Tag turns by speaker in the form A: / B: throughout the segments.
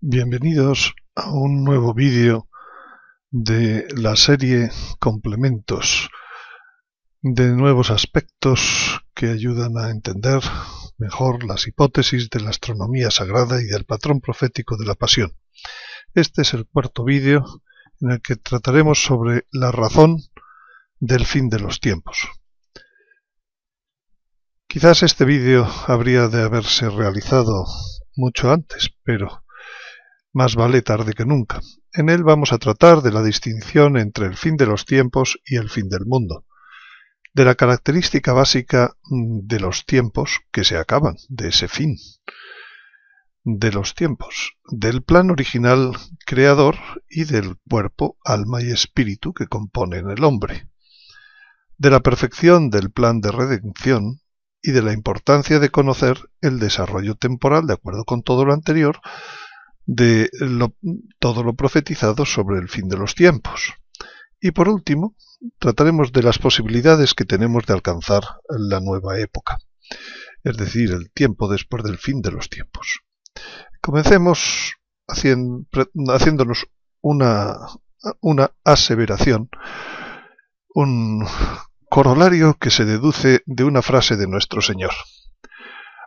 A: Bienvenidos a un nuevo vídeo de la serie Complementos, de nuevos aspectos que ayudan a entender mejor las hipótesis de la astronomía sagrada y del patrón profético de la pasión. Este es el cuarto vídeo en el que trataremos sobre la razón del fin de los tiempos. Quizás este vídeo habría de haberse realizado mucho antes, pero más vale tarde que nunca. En él vamos a tratar de la distinción entre el fin de los tiempos y el fin del mundo, de la característica básica de los tiempos que se acaban, de ese fin de los tiempos, del plan original creador y del cuerpo, alma y espíritu que componen el hombre, de la perfección del plan de redención y de la importancia de conocer el desarrollo temporal, de acuerdo con todo lo anterior, de todo lo profetizado sobre el fin de los tiempos. Y por último, trataremos de las posibilidades que tenemos de alcanzar la nueva época, es decir, el tiempo después del fin de los tiempos. Comencemos haciéndonos una aseveración, un corolario que se deduce de una frase de nuestro Señor.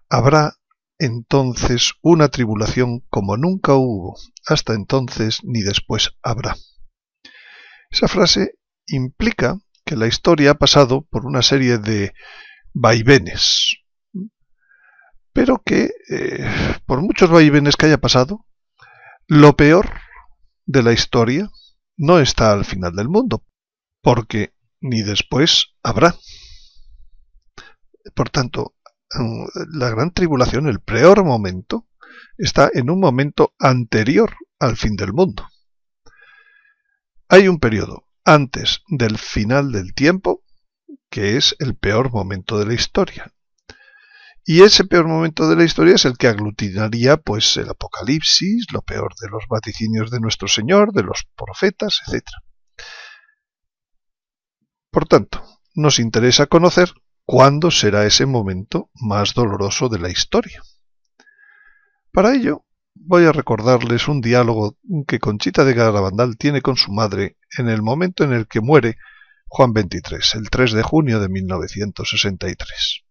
A: Habrá entonces una tribulación como nunca hubo, hasta entonces ni después habrá. Esa frase implica que la historia ha pasado por una serie de vaivenes, pero que, por muchos vaivenes que haya pasado, lo peor de la historia no está al final del mundo, porque ni después habrá. Por tanto, la gran tribulación, el peor momento, está en un momento anterior al fin del mundo. Hay un periodo antes del final del tiempo, que es el peor momento de la historia. Y ese peor momento de la historia es el que aglutinaría pues el Apocalipsis, lo peor de los vaticinios de nuestro Señor, de los profetas, etc. Por tanto, nos interesa conocer ¿cuándo será ese momento más doloroso de la historia? Para ello, voy a recordarles un diálogo que Conchita de Garabandal tiene con su madre en el momento en el que muere Juan XXIII, el 3 de junio de 1963.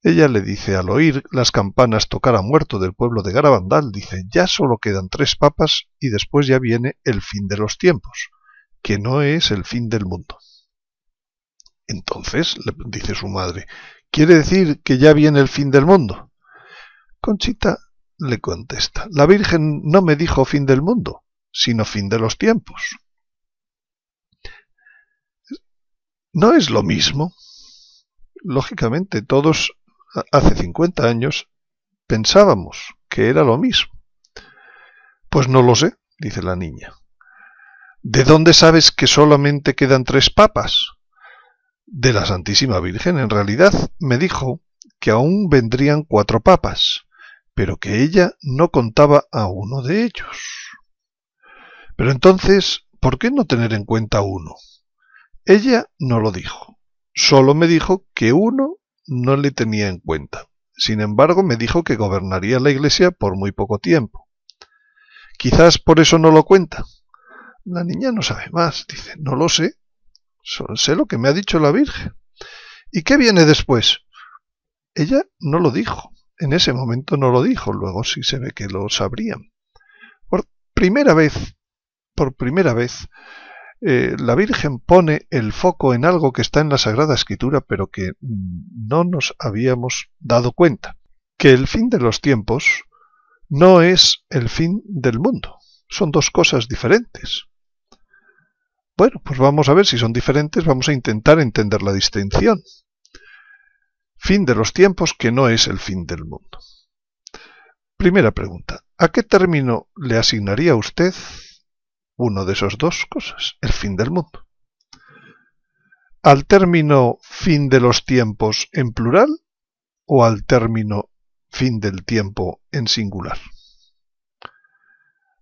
A: Ella le dice, al oír las campanas tocar a muerto del pueblo de Garabandal, dice, ya solo quedan 3 papas y después ya viene el fin de los tiempos, que no es el fin del mundo. Entonces, le dice su madre, ¿quiere decir que ya viene el fin del mundo? Conchita le contesta, la Virgen no me dijo fin del mundo, sino fin de los tiempos. ¿No es lo mismo? Lógicamente, todos hace 50 años pensábamos que era lo mismo. Pues no lo sé, dice la niña. ¿De dónde sabes que solamente quedan 3 papas? De la Santísima Virgen. En realidad me dijo que aún vendrían 4 papas, pero que ella no contaba a uno de ellos. Pero entonces, ¿por qué no tener en cuenta uno? Ella no lo dijo, solo me dijo que uno no le tenía en cuenta. Sin embargo, me dijo que gobernaría la Iglesia por muy poco tiempo. Quizás por eso no lo cuenta. La niña no sabe más, dice, no lo sé. Solo sé lo que me ha dicho la Virgen. ¿Y qué viene después? Ella no lo dijo. En ese momento no lo dijo. Luego sí se ve que lo sabrían. Por primera vez, la Virgen pone el foco en algo que está en la Sagrada Escritura, pero que no nos habíamos dado cuenta. Que el fin de los tiempos no es el fin del mundo. Son 2 cosas diferentes. Bueno, pues vamos a ver si son diferentes, vamos a intentar entender la distinción. Fin de los tiempos que no es el fin del mundo. Primera pregunta, ¿a qué término le asignaría usted uno de esos 2 cosas, el fin del mundo? ¿Al término fin de los tiempos en plural o al término fin del tiempo en singular?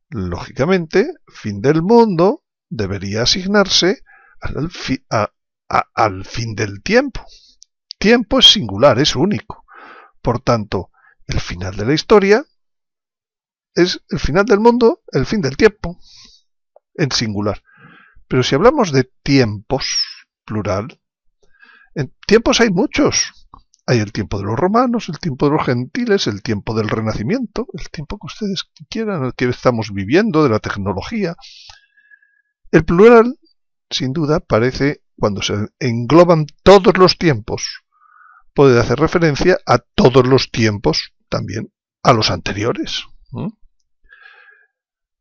A: Lógicamente, fin del mundo debería asignarse al fin del tiempo. Tiempo es singular, es único. Por tanto, el final de la historia es el final del mundo, el fin del tiempo, en singular. Pero si hablamos de tiempos, plural, en tiempos hay muchos. Hay el tiempo de los romanos, el tiempo de los gentiles, el tiempo del Renacimiento, el tiempo que ustedes quieran, el que estamos viviendo, de la tecnología. El plural, sin duda, parece, cuando se engloban todos los tiempos, puede hacer referencia a todos los tiempos, también a los anteriores.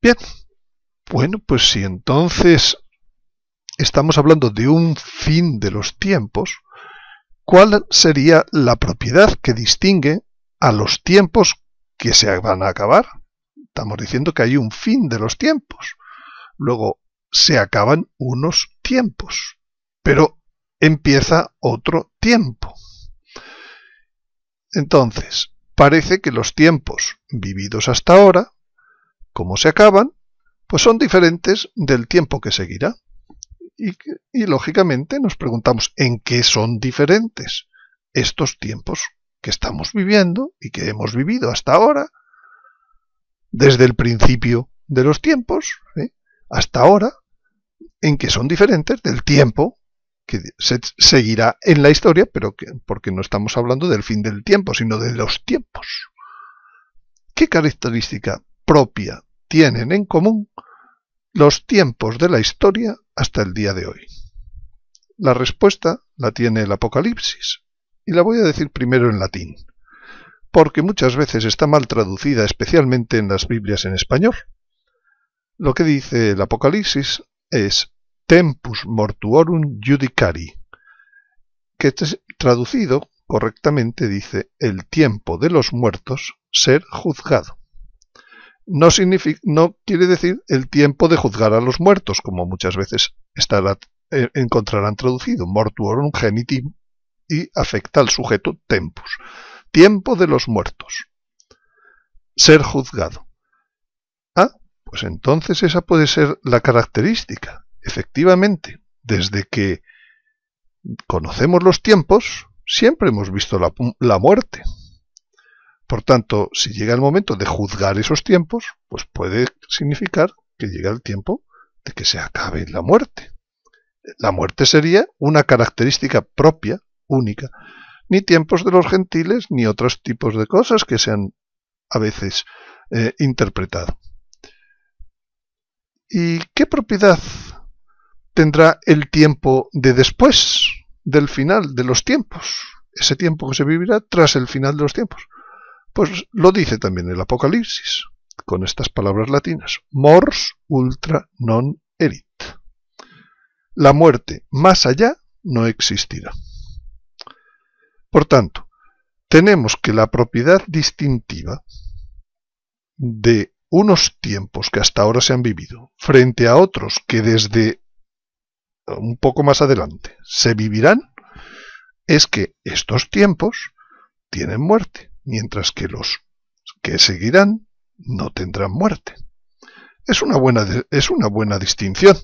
A: Bien, bueno, pues si entonces estamos hablando de un fin de los tiempos, ¿cuál sería la propiedad que distingue a los tiempos que se van a acabar? Estamos diciendo que hay un fin de los tiempos. Luego se acaban unos tiempos, pero empieza otro tiempo. Entonces, parece que los tiempos vividos hasta ahora, como se acaban, pues son diferentes del tiempo que seguirá. Y lógicamente nos preguntamos ¿en qué son diferentes estos tiempos que estamos viviendo y que hemos vivido hasta ahora, desde el principio de los tiempos hasta ahora, en qué son diferentes del tiempo que se seguirá en la historia, pero porque no estamos hablando del fin del tiempo, sino de los tiempos? ¿Qué característica propia tienen en común los tiempos de la historia hasta el día de hoy? La respuesta la tiene el Apocalipsis, y la voy a decir primero en latín, porque muchas veces está mal traducida, especialmente en las Biblias en español. Lo que dice el Apocalipsis es Tempus mortuorum judicari, que traducido correctamente dice el tiempo de los muertos ser juzgado. No quiere decir el tiempo de juzgar a los muertos, como muchas veces encontrarán traducido, mortuorum genitiv, y afecta al sujeto tempus, tiempo de los muertos, ser juzgado. Pues entonces esa puede ser la característica. Efectivamente, desde que conocemos los tiempos, siempre hemos visto la muerte. Por tanto, si llega el momento de juzgar esos tiempos, pues puede significar que llega el tiempo de que se acabe la muerte. La muerte sería una característica propia, única. Ni tiempos de los gentiles, ni otros tipos de cosas que se han a veces interpretado. ¿Y qué propiedad tendrá el tiempo de después del final de los tiempos? Ese tiempo que se vivirá tras el final de los tiempos. Pues lo dice también el Apocalipsis, con estas palabras latinas. Mors ultra non erit. La muerte más allá no existirá. Por tanto, tenemos que la propiedad distintiva de unos tiempos que hasta ahora se han vivido frente a otros que desde un poco más adelante se vivirán, es que estos tiempos tienen muerte, mientras que los que seguirán no tendrán muerte. Es una buena distinción.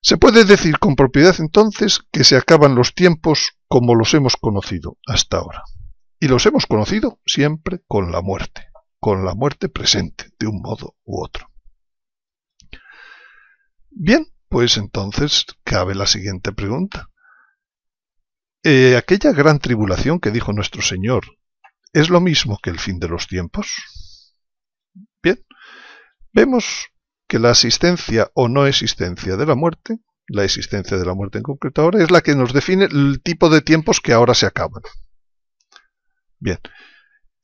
A: Se puede decir con propiedad entonces que se acaban los tiempos como los hemos conocido hasta ahora. Y los hemos conocido siempre con la muerte presente, de un modo u otro. Bien, pues entonces cabe la siguiente pregunta. ¿Aquella gran tribulación que dijo nuestro Señor es lo mismo que el fin de los tiempos? Bien, vemos que la existencia o no existencia de la muerte, la existencia de la muerte en concreto ahora, es la que nos define el tipo de tiempos que ahora se acaban. Bien,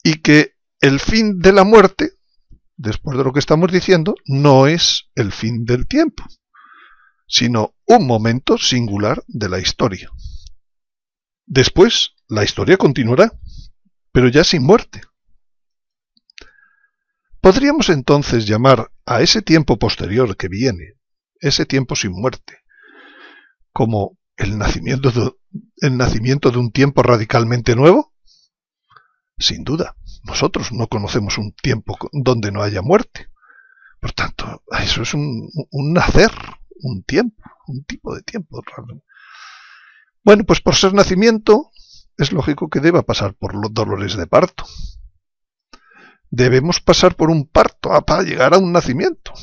A: y que el fin de la muerte, después de lo que estamos diciendo, no es el fin del tiempo, sino un momento singular de la historia. Después, la historia continuará, pero ya sin muerte. Podríamos entonces llamar a ese tiempo posterior que viene, ese tiempo sin muerte, como el nacimiento de un tiempo radicalmente nuevo. Sin duda, nosotros no conocemos un tiempo donde no haya muerte. Por tanto, eso es un nacer, un tiempo, un tipo de tiempo. Bueno, pues por ser nacimiento, es lógico que deba pasar por los dolores de parto. debemos pasar por un parto para llegar a un nacimiento.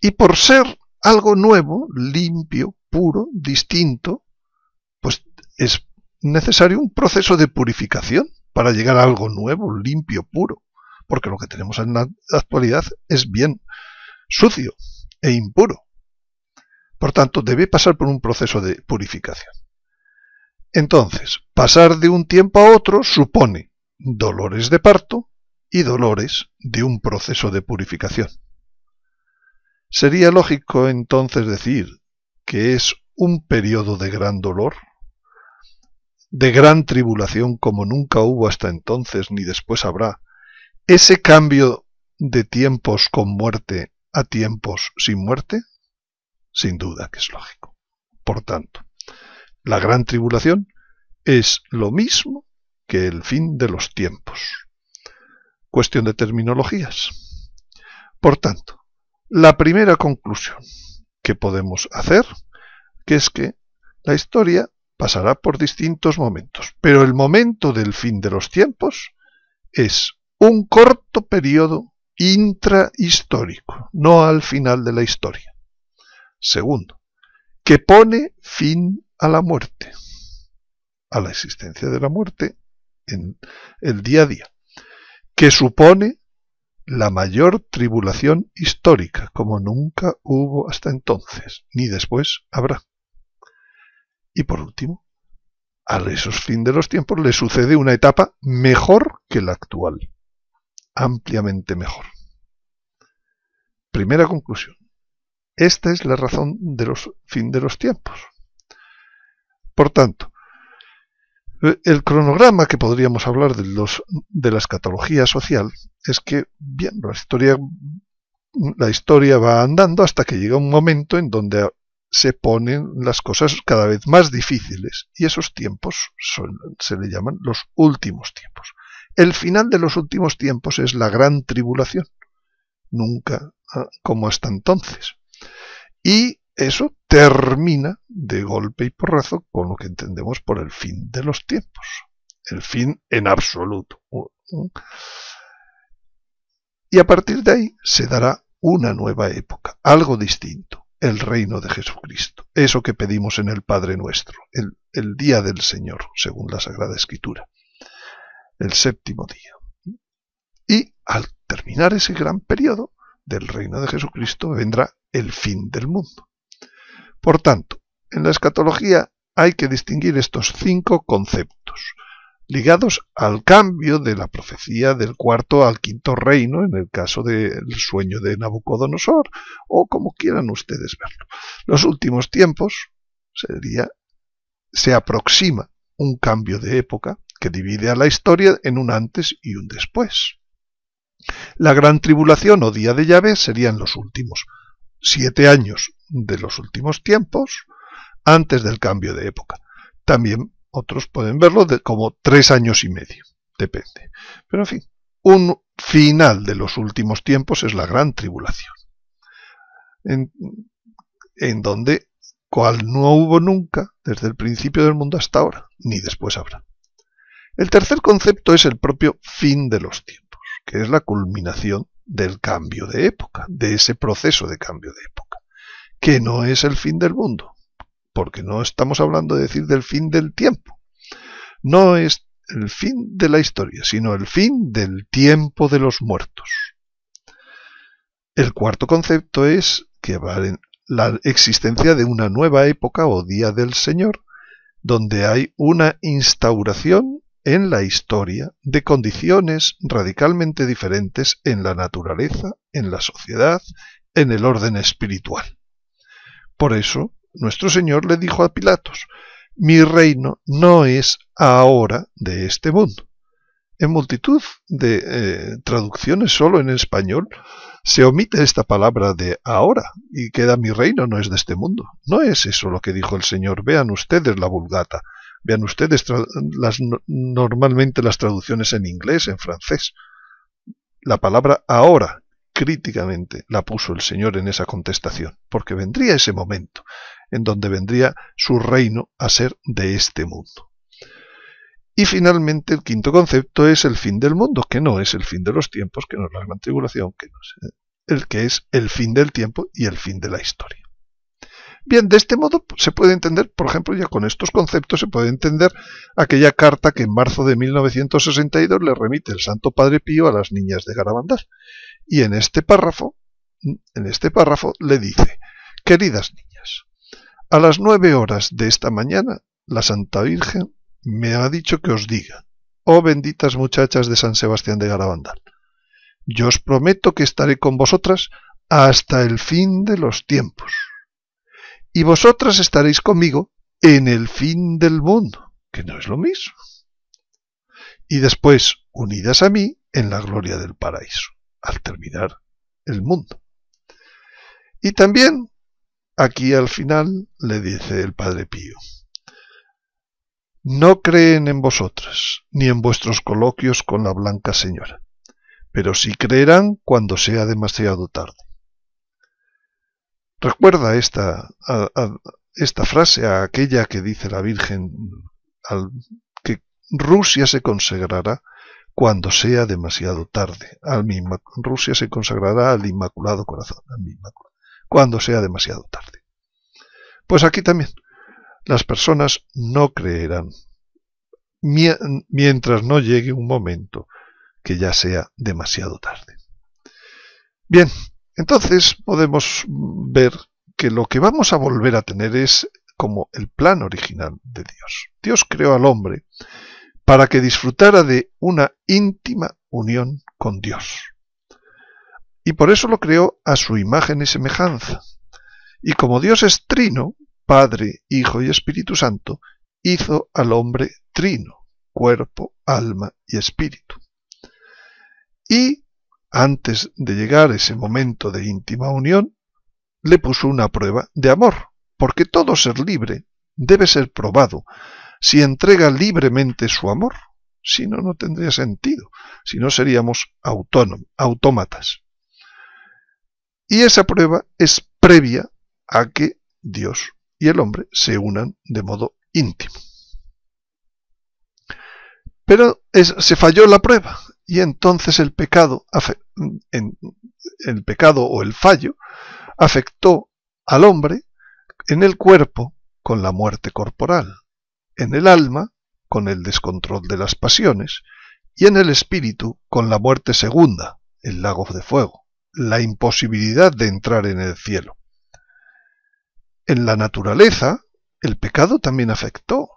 A: Y por ser algo nuevo, limpio, puro, distinto, pues es necesario un proceso de purificación para llegar a algo nuevo, limpio, puro, porque lo que tenemos en la actualidad es bien sucio e impuro. Por tanto, debe pasar por un proceso de purificación. Entonces, pasar de un tiempo a otro supone dolores de parto y dolores de un proceso de purificación. ¿Sería lógico entonces decir que es un periodo de gran dolor, de gran tribulación como nunca hubo hasta entonces ni después habrá, ese cambio de tiempos con muerte a tiempos sin muerte? Sin duda que es lógico. Por tanto, la gran tribulación es lo mismo que el fin de los tiempos. Cuestión de terminologías. Por tanto, la primera conclusión que podemos hacer, que es que la historia pasará por distintos momentos, pero el momento del fin de los tiempos es un corto periodo intrahistórico, no al final de la historia. Segundo, que pone fin a la muerte, a la existencia de la muerte en el día a día, que supone la mayor tribulación histórica, como nunca hubo hasta entonces, ni después habrá. Y por último, a esos fin de los tiempos le sucede una etapa mejor que la actual, ampliamente mejor. Primera conclusión. Esta es la razón de los fin de los tiempos. Por tanto, el cronograma que podríamos hablar de la escatología social es que, bien, la historia va andando hasta que llega un momento en donde se ponen las cosas cada vez más difíciles y esos tiempos se le llaman los últimos tiempos. El final de los últimos tiempos es la gran tribulación, nunca como hasta entonces. Y eso termina de golpe y porrazo con lo que entendemos por el fin de los tiempos, el fin en absoluto. Y a partir de ahí se dará una nueva época, algo distinto, el reino de Jesucristo, eso que pedimos en el Padre Nuestro, el día del Señor, según la Sagrada Escritura, el séptimo día. Y al terminar ese gran periodo del reino de Jesucristo vendrá el fin del mundo. Por tanto, en la escatología hay que distinguir estos 5 conceptos, ligados al cambio de la profecía del cuarto al quinto reino, en el caso del sueño de Nabucodonosor, o como quieran ustedes verlo. Los últimos tiempos se aproxima un cambio de época que divide a la historia en un antes y un después. La gran tribulación o día de Yahvé serían los últimos 7 años de los últimos tiempos antes del cambio de época. También otros pueden verlo como 3 años y medio, depende. Pero en fin, un final de los últimos tiempos es la gran tribulación, en donde cual no hubo nunca desde el principio del mundo hasta ahora, ni después habrá. El tercer concepto es el propio fin de los tiempos, que es la culminación del cambio de época, de ese proceso de cambio de época, que no es el fin del mundo, porque no estamos hablando de decir del fin del tiempo, no es el fin de la historia, sino el fin del tiempo de los muertos. El cuarto concepto es que va en la existencia de una nueva época o día del Señor, donde hay una instauración en la historia de condiciones radicalmente diferentes en la naturaleza, en la sociedad, en el orden espiritual. Por eso, nuestro Señor le dijo a Pilatos: mi reino no es ahora de este mundo. En multitud de traducciones solo en español se omite esta palabra de ahora y queda mi reino no es de este mundo. No es eso lo que dijo el Señor. Vean ustedes la Vulgata, vean ustedes normalmente las traducciones en inglés, en francés. La palabra ahora, críticamente, la puso el Señor en esa contestación, porque vendría ese momento en donde vendría su reino a ser de este mundo. Y finalmente el quinto concepto es el fin del mundo, que no es el fin de los tiempos, que no es la gran tribulación, que no es el que es el fin del tiempo y el fin de la historia. Bien, de este modo se puede entender, por ejemplo, ya con estos conceptos se puede entender aquella carta que en marzo de 1962 le remite el Santo Padre Pío a las niñas de Garabandal. Y en este párrafo le dice: queridas niñas, a las 9 horas de esta mañana la Santa Virgen me ha dicho que os diga: oh benditas muchachas de San Sebastián de Garabandal, yo os prometo que estaré con vosotras hasta el fin de los tiempos. Y vosotras estaréis conmigo en el fin del mundo, que no es lo mismo. Y después, unidas a mí en la gloria del paraíso, al terminar el mundo. Y también, aquí al final, le dice el Padre Pío: no creen en vosotras, ni en vuestros coloquios con la Blanca Señora, pero sí creerán cuando sea demasiado tarde. Recuerda esta frase a aquella que dice la Virgen, que Rusia se consagrará cuando sea demasiado tarde. Rusia se consagrará al Inmaculado Corazón, cuando sea demasiado tarde. Pues aquí también, las personas no creerán mientras no llegue un momento que ya sea demasiado tarde. Bien, entonces podemos ver que lo que vamos a volver a tener es como el plan original de Dios. Dios creó al hombre para que disfrutara de una íntima unión con Dios. Y por eso lo creó a su imagen y semejanza. Y como Dios es trino, Padre, Hijo y Espíritu Santo, hizo al hombre trino, cuerpo, alma y espíritu. Y antes de llegar a ese momento de íntima unión, le puso una prueba de amor, porque todo ser libre debe ser probado si entrega libremente su amor. Si no, no tendría sentido, si no seríamos autómatas. Y esa prueba es previa a que Dios y el hombre se unan de modo íntimo. Pero se falló la prueba, y entonces el pecado o el fallo afectó al hombre en el cuerpo con la muerte corporal, en el alma con el descontrol de las pasiones y en el espíritu con la muerte segunda, el lago de fuego, la imposibilidad de entrar en el cielo. En la naturaleza, el pecado también afectó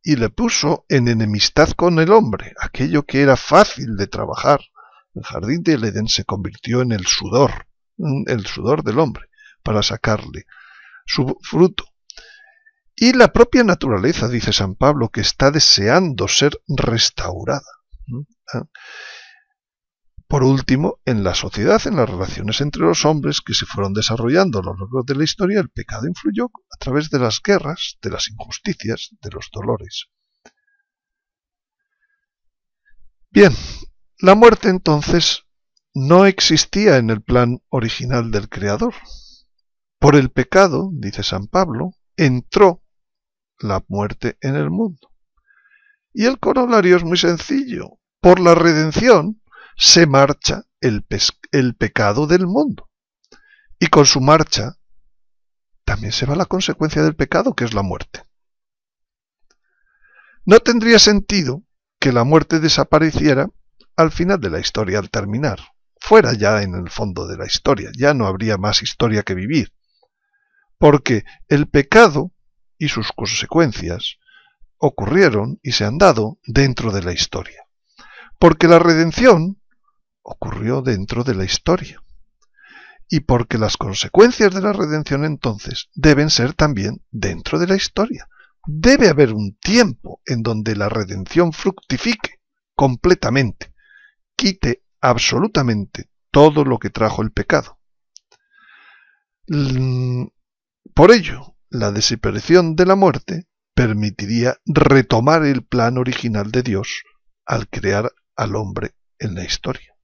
A: y le puso en enemistad con el hombre. Aquello que era fácil de trabajar, el jardín del Edén se convirtió en el sudor del hombre, para sacarle su fruto. Y la propia naturaleza, dice San Pablo, que está deseando ser restaurada. Por último, en la sociedad, en las relaciones entre los hombres que se fueron desarrollando a lo largo de la historia, el pecado influyó a través de las guerras, de las injusticias, de los dolores. Bien, la muerte entonces no existía en el plan original del Creador. Por el pecado, dice San Pablo, entró la muerte en el mundo. Y el corolario es muy sencillo. Por la redención se marcha el pecado del mundo. Y con su marcha también se va la consecuencia del pecado, que es la muerte. No tendría sentido que la muerte desapareciera al final de la historia, al terminar. Fuera ya en el fondo de la historia, ya no habría más historia que vivir. Porque el pecado y sus consecuencias ocurrieron y se han dado dentro de la historia. Porque la redención ocurrió dentro de la historia. Y porque las consecuencias de la redención entonces deben ser también dentro de la historia. Debe haber un tiempo en donde la redención fructifique completamente, quite absolutamente todo lo que trajo el pecado. Por ello, la desaparición de la muerte permitiría retomar el plan original de Dios al crear al hombre en la historia.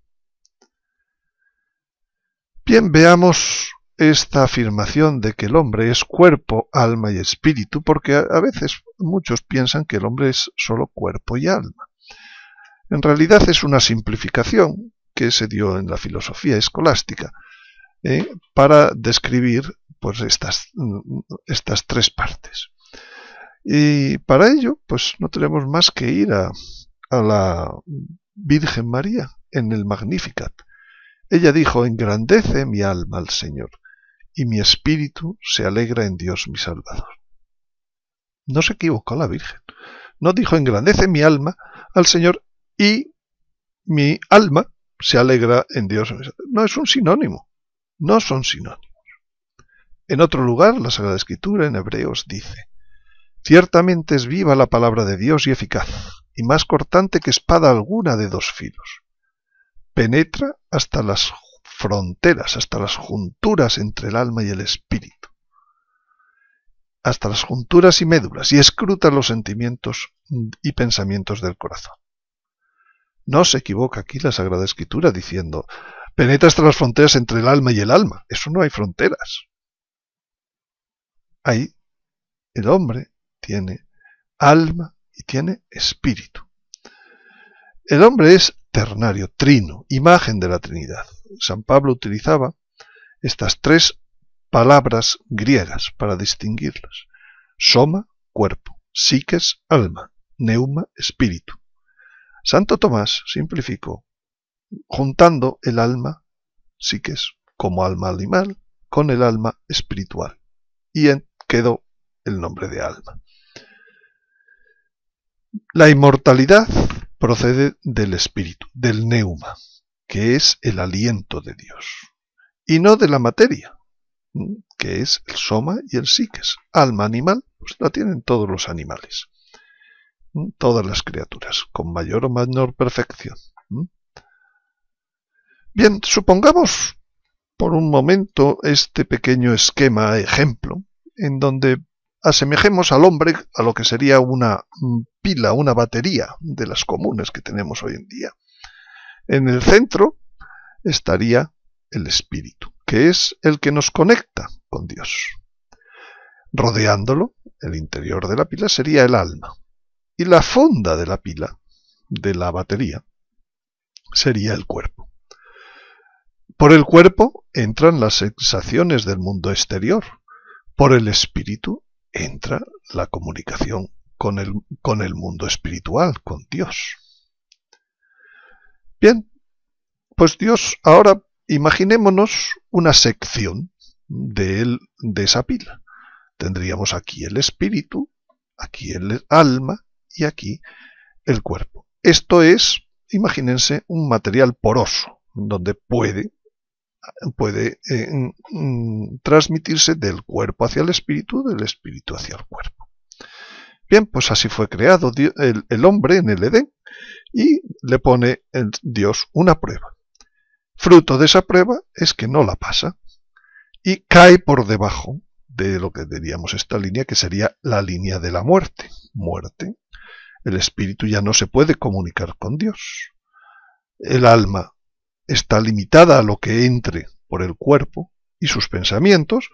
A: Bien, veamos esta afirmación de que el hombre es cuerpo, alma y espíritu, porque a veces muchos piensan que el hombre es solo cuerpo y alma. En realidad es una simplificación que se dio en la filosofía escolástica para describir pues estas tres partes. Y para ello pues no tenemos más que ir a la Virgen María en el Magnificat. Ella dijo: engrandece mi alma al Señor, y mi espíritu se alegra en Dios mi Salvador. No se equivocó la Virgen. No dijo: engrandece mi alma al Señor y mi alma se alegra en Dios. No es un sinónimo. No son sinónimos. En otro lugar, la Sagrada Escritura en Hebreos dice: ciertamente es viva la palabra de Dios y eficaz, y más cortante que espada alguna de dos filos. Penetra hasta las fronteras, hasta las junturas entre el alma y el espíritu, hasta las junturas y médulas, y escruta los sentimientos y pensamientos del corazón. No se equivoca aquí la Sagrada Escritura diciendo: penetra hasta las fronteras entre el alma y el alma. Eso no hay fronteras. Ahí el hombre tiene alma y tiene espíritu. El hombre es ternario, trino, imagen de la Trinidad. San Pablo utilizaba estas tres palabras griegas para distinguirlas: soma, cuerpo; psiques, alma; neuma, espíritu. Santo Tomás simplificó juntando el alma, psiques, como alma animal, con el alma espiritual, y quedó el nombre de alma. La inmortalidad procede del espíritu, del neuma, que es el aliento de Dios, y no de la materia, que es el soma y el psiques. Alma animal, pues la tienen todos los animales, todas las criaturas, con mayor o menor perfección. Bien, supongamos por un momento este pequeño esquema, ejemplo, en donde asemejemos al hombre a lo que sería una pila, una batería de las comunes que tenemos hoy en día. En el centro estaría el espíritu, que es el que nos conecta con Dios. Rodeándolo, el interior de la pila sería el alma. Y la funda de la pila, de la batería, sería el cuerpo. Por el cuerpo entran las sensaciones del mundo exterior. Por el espíritu entra la comunicación con el mundo espiritual, con Dios. Bien, pues Dios, ahora imaginémonos una sección de esa pila. Tendríamos aquí el espíritu, aquí el alma y aquí el cuerpo. Esto es, imagínense, un material poroso, donde puede transmitirse del cuerpo hacia el espíritu, del espíritu hacia el cuerpo. Bien, pues así fue creado el hombre en el Edén, y le pone Dios una prueba. Fruto de esa prueba es que no la pasa y cae por debajo de lo que diríamos esta línea, que sería la línea de la muerte. Muerte. El espíritu ya no se puede comunicar con Dios. El alma está limitada a lo que entre por el cuerpo, y sus pensamientos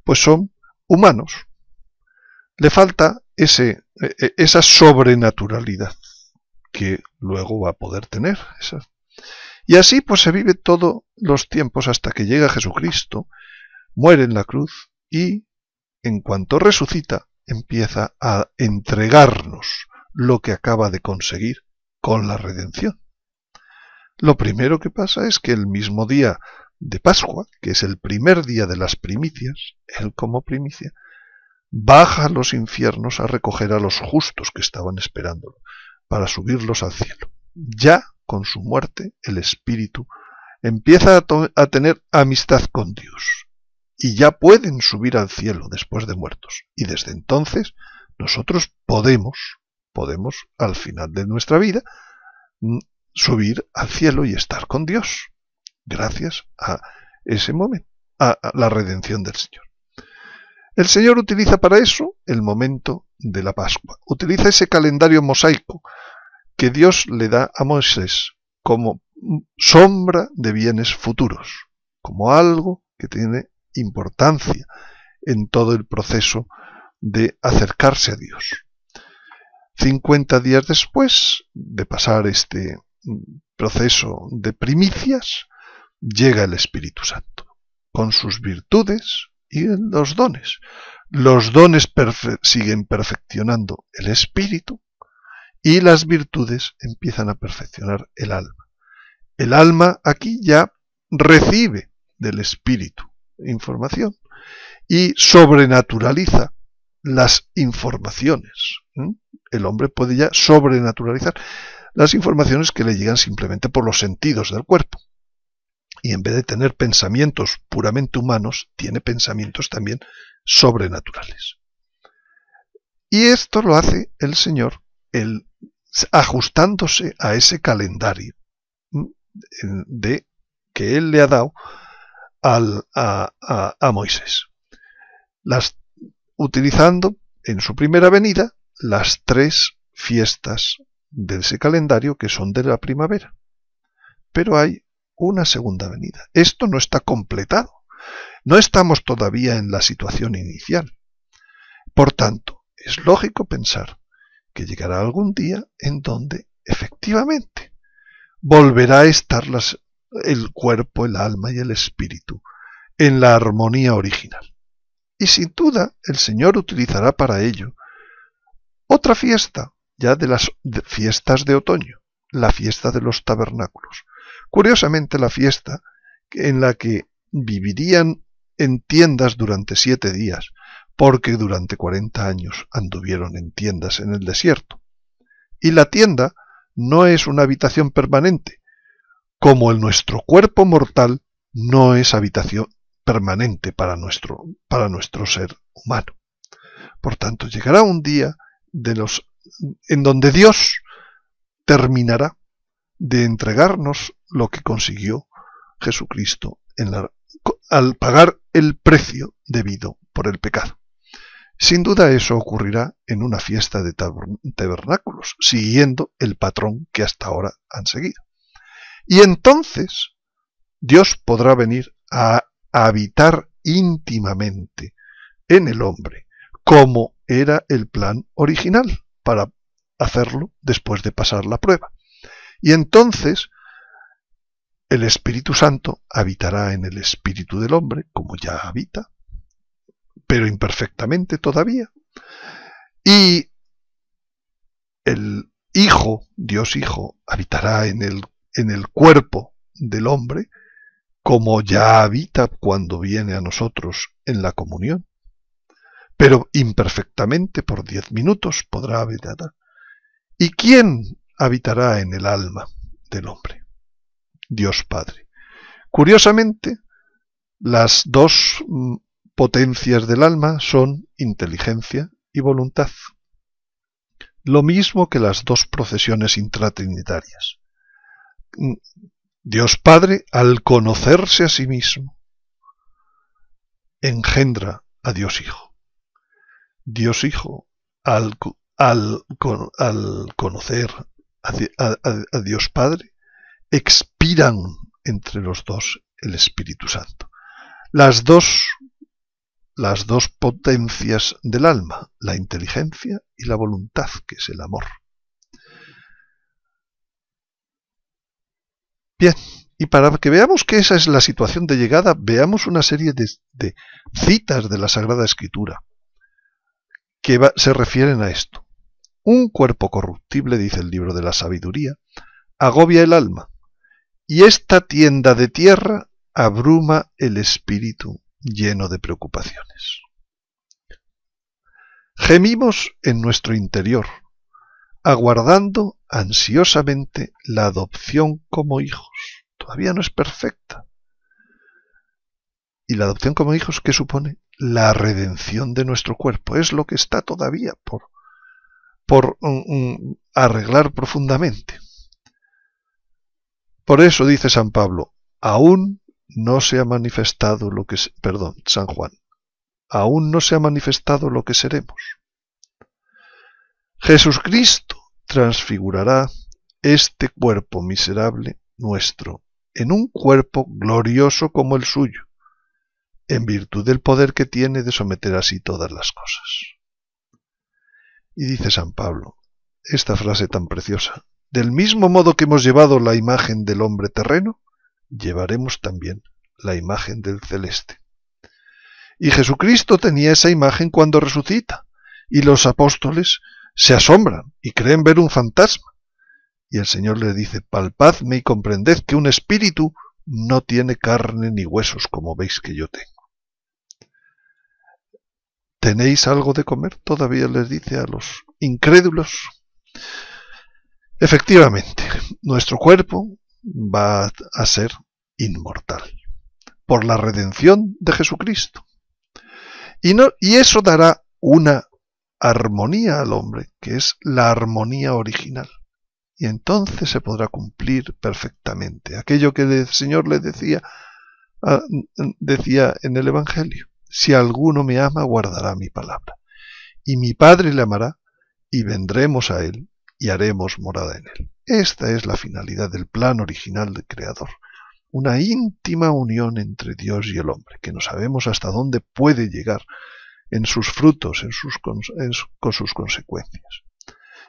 A: pues son humanos. Le falta esa sobrenaturalidad que luego va a poder tener. Y así pues se vive todos los tiempos hasta que llega Jesucristo, muere en la cruz y en cuanto resucita empieza a entregarnos lo que acaba de conseguir con la redención. Lo primero que pasa es que el mismo día de Pascua, que es el primer día de las primicias, él como primicia, baja a los infiernos a recoger a los justos que estaban esperándolo, para subirlos al cielo. Ya con su muerte, el espíritu empieza a tener amistad con Dios, y ya pueden subir al cielo después de muertos. Y desde entonces nosotros podemos al final de nuestra vida subir al cielo y estar con Dios, gracias a ese momento, a la redención del Señor. El Señor utiliza para eso el momento de la Pascua, utiliza ese calendario mosaico que Dios le da a Moisés como sombra de bienes futuros, como algo que tiene importancia en todo el proceso de acercarse a Dios. 50 días después de pasar este proceso de primicias, llega el Espíritu Santo, con sus virtudes y los dones. Los dones siguen perfeccionando el espíritu y las virtudes empiezan a perfeccionar el alma. El alma aquí ya recibe del espíritu información y sobrenaturaliza las informaciones. El hombre puede ya sobrenaturalizar las informaciones que le llegan simplemente por los sentidos del cuerpo. Y en vez de tener pensamientos puramente humanos, tiene pensamientos también sobrenaturales. Y esto lo hace el Señor ajustándose a ese calendario que Él le ha dado a Moisés, utilizando en su primera venida las 3 fiestas de ese calendario que son de la primavera. Pero hay una segunda venida. Esto no está completado. No estamos todavía en la situación inicial. Por tanto, es lógico pensar que llegará algún día en donde, efectivamente, volverá a estar el cuerpo, el alma y el espíritu en la armonía original. Y sin duda, el Señor utilizará para ello otra fiesta, ya de las fiestas de otoño, la fiesta de los tabernáculos. Curiosamente, la fiesta en la que vivirían en tiendas durante 7 días, porque durante 40 años anduvieron en tiendas en el desierto. Y la tienda no es una habitación permanente, como nuestro cuerpo mortal no es habitación permanente para nuestro ser humano. Por tanto, llegará un día en donde Dios terminará de entregarnos lo que consiguió Jesucristo al pagar el precio debido por el pecado. Sin duda eso ocurrirá en una fiesta de tabernáculos, siguiendo el patrón que hasta ahora han seguido. Y entonces Dios podrá venir a habitar íntimamente en el hombre, como era el plan original para hacerlo después de pasar la prueba. Y entonces el Espíritu Santo habitará en el espíritu del hombre, como ya habita, pero imperfectamente todavía. Y el Hijo, Dios Hijo, habitará en el cuerpo del hombre, como ya habita cuando viene a nosotros en la comunión. Pero imperfectamente, por 10 minutos, podrá habitar. ¿Y quién habitará en el alma del hombre? Dios Padre. Curiosamente, las 2 potencias del alma son inteligencia y voluntad. Lo mismo que las 2 procesiones intratrinitarias. Dios Padre, al conocerse a sí mismo, engendra a Dios Hijo. Dios Hijo, al conocer a Dios Padre, expiran entre los 2 el Espíritu Santo. Las dos potencias del alma, la inteligencia y la voluntad, que es el amor. Bien, y para que veamos que esa es la situación de llegada, veamos una serie de citas de la Sagrada Escritura que se refieren a esto. Un cuerpo corruptible, dice el libro de la sabiduría, agobia el alma, y esta tienda de tierra abruma el espíritu lleno de preocupaciones. Gemimos en nuestro interior, aguardando ansiosamente la adopción como hijos. Todavía no es perfecta. ¿Y la adopción como hijos qué supone? La redención de nuestro cuerpo. Es lo que está todavía por arreglar profundamente. Por eso dice San Pablo, aún no se ha manifestado lo que... San Juan, aún no se ha manifestado lo que seremos. Jesucristo transfigurará este cuerpo miserable nuestro en un cuerpo glorioso como el suyo, en virtud del poder que tiene de someter así todas las cosas. Y dice San Pablo, esta frase tan preciosa: del mismo modo que hemos llevado la imagen del hombre terreno, llevaremos también la imagen del celeste. Y Jesucristo tenía esa imagen cuando resucita, y los apóstoles se asombran y creen ver un fantasma. Y el Señor les dice: palpadme y comprended que un espíritu no tiene carne ni huesos como veis que yo tengo. ¿Tenéis algo de comer? Todavía les dice a los incrédulos. Efectivamente, nuestro cuerpo va a ser inmortal por la redención de Jesucristo. Y eso dará una armonía al hombre, que es la armonía original. Y entonces se podrá cumplir perfectamente aquello que el Señor le decía en el Evangelio: si alguno me ama, guardará mi palabra, y mi Padre le amará, y vendremos a él, y haremos morada en él. Esta es la finalidad del plan original del Creador, una íntima unión entre Dios y el hombre, que no sabemos hasta dónde puede llegar en sus frutos, con sus consecuencias.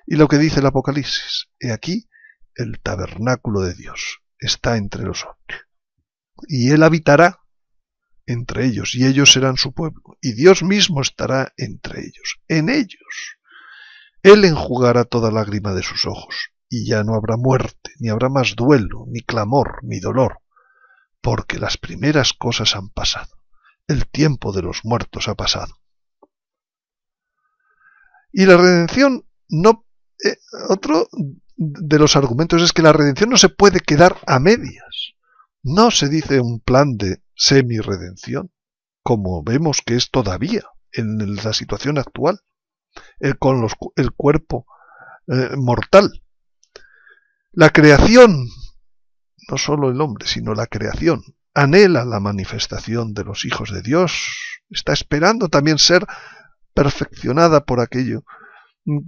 A: Y lo que dice el Apocalipsis: he aquí el tabernáculo de Dios está entre los hombres, y él habitará entre ellos, y ellos serán su pueblo, y Dios mismo estará entre ellos, en ellos. Él enjugará toda lágrima de sus ojos, y ya no habrá muerte, ni habrá más duelo, ni clamor, ni dolor, porque las primeras cosas han pasado. El tiempo de los muertos ha pasado. Y la redención no... otro de los argumentos es que la redención no se puede quedar a medias. No se dice un plan de semi-redención, como vemos que es todavía en la situación actual, con el cuerpo mortal. La creación, no solo el hombre, sino la creación, anhela la manifestación de los hijos de Dios, está esperando también ser perfeccionada por aquello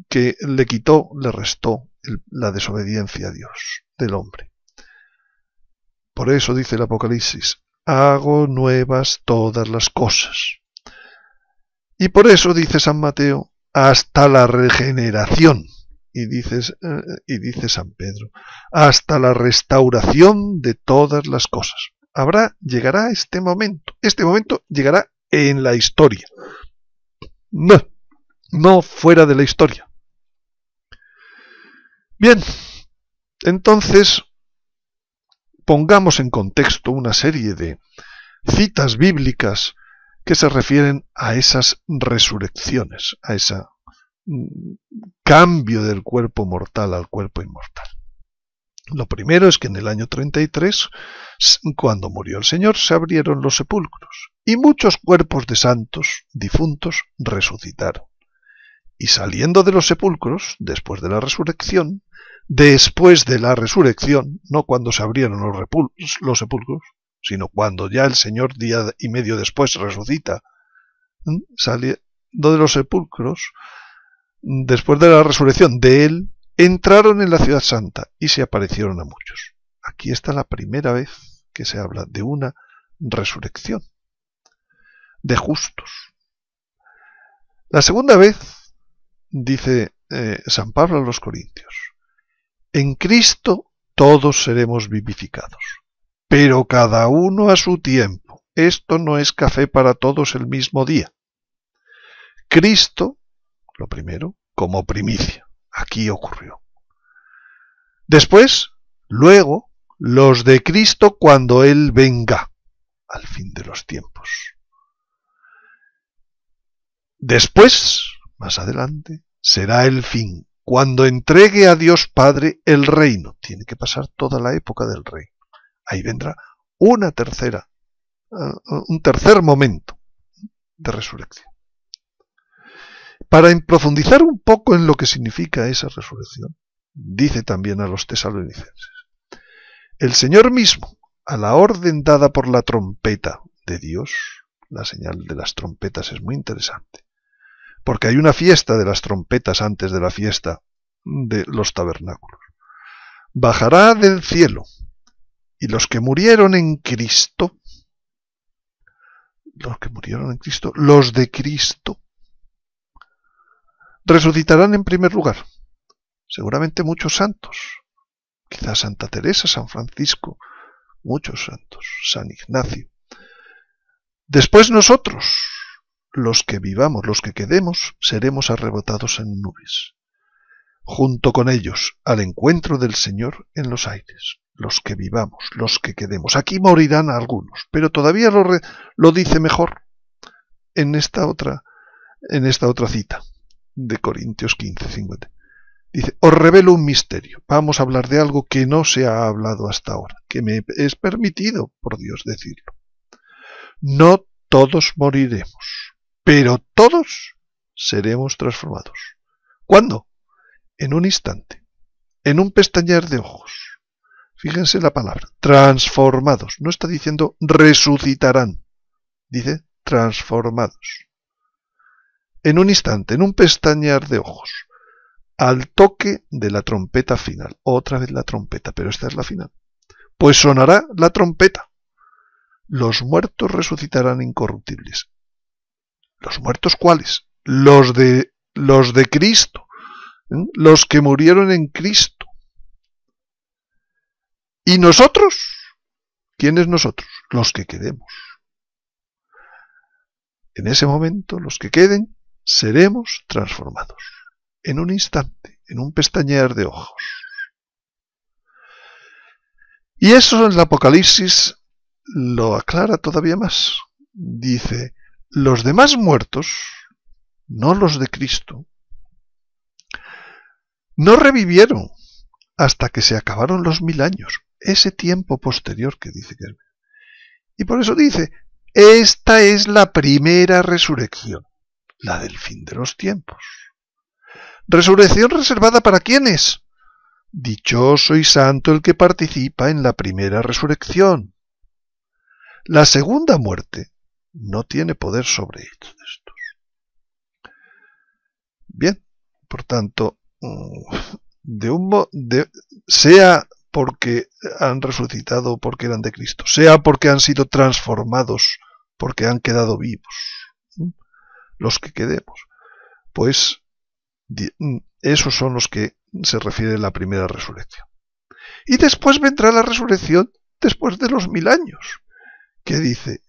A: que le quitó, le restó la desobediencia a Dios del hombre. Por eso dice el Apocalipsis: hago nuevas todas las cosas. Y por eso dice San Mateo: hasta la regeneración. Y dice San Pedro: hasta la restauración de todas las cosas. Llegará este momento llegará en la historia. No fuera de la historia. Bien, entonces pongamos en contexto una serie de citas bíblicas que se refieren a esas resurrecciones, a ese cambio del cuerpo mortal al cuerpo inmortal. Lo primero es que en el año 33, cuando murió el Señor, se abrieron los sepulcros y muchos cuerpos de santos difuntos resucitaron. Y saliendo de los sepulcros, después de la resurrección, no cuando se abrieron los sepulcros, sino cuando ya el Señor día y medio después resucita, saliendo de los sepulcros, después de la resurrección de él, entraron en la ciudad santa y se aparecieron a muchos. Aquí está la primera vez que se habla de una resurrección de justos. La segunda vez, dice San Pablo a los Corintios: en Cristo todos seremos vivificados, pero cada uno a su tiempo. Esto no es café para todos el mismo día. Cristo, lo primero, como primicia. Aquí ocurrió. Luego, los de Cristo cuando Él venga, al fin de los tiempos. Después, más adelante, será el fin, cuando entregue a Dios Padre el reino. Tiene que pasar toda la época del reino. Ahí vendrá un tercer momento de resurrección. Para profundizar un poco en lo que significa esa resurrección, dice también a los tesalonicenses: el Señor mismo, a la orden dada por la trompeta de Dios, la señal de las trompetas es muy interesante, porque hay una fiesta de las trompetas antes de la fiesta de los tabernáculos, bajará del cielo, y los que murieron en Cristo, los que murieron en Cristo, los de Cristo, resucitarán en primer lugar. Seguramente muchos santos, quizás Santa Teresa, San Francisco, muchos santos, San Ignacio. Después nosotros, los que vivamos, los que quedemos, seremos arrebatados en nubes, junto con ellos, al encuentro del Señor en los aires. Los que vivamos, los que quedemos. Aquí morirán algunos, pero todavía lo dice mejor en esta otra cita de Corintios 15:50. Dice, os revelo un misterio. Vamos a hablar de algo que no se ha hablado hasta ahora, que me es permitido por Dios decirlo. No todos moriremos, pero todos seremos transformados. ¿Cuándo? En un instante, en un pestañear de ojos. Fíjense la palabra, transformados. No está diciendo resucitarán, dice transformados. En un instante, en un pestañear de ojos, al toque de la trompeta final. Otra vez la trompeta, pero esta es la final. Pues sonará la trompeta. Los muertos resucitarán incorruptibles. ¿Los muertos cuáles? Los de Cristo, los que murieron en Cristo. ¿Y nosotros? ¿Quiénes nosotros? Los que quedemos. En ese momento, los que queden, seremos transformados. En un instante, en un pestañear de ojos. Y eso en el Apocalipsis lo aclara todavía más. Dice, los demás muertos, no los de Cristo, no revivieron hasta que se acabaron los 1000 años. Ese tiempo posterior que dice que es. Y por eso dice, esta es la primera resurrección, la del fin de los tiempos. ¿Resurrección reservada para quiénes? Dichoso y santo el que participa en la primera resurrección. La segunda muerte no tiene poder sobre estos. Bien, por tanto, sea porque han resucitado porque eran de Cristo, sea porque han sido transformados porque han quedado vivos, los que quedemos, pues esos son los que se refiere a la primera resurrección. Y después vendrá la resurrección después de los 1000 años, que dice,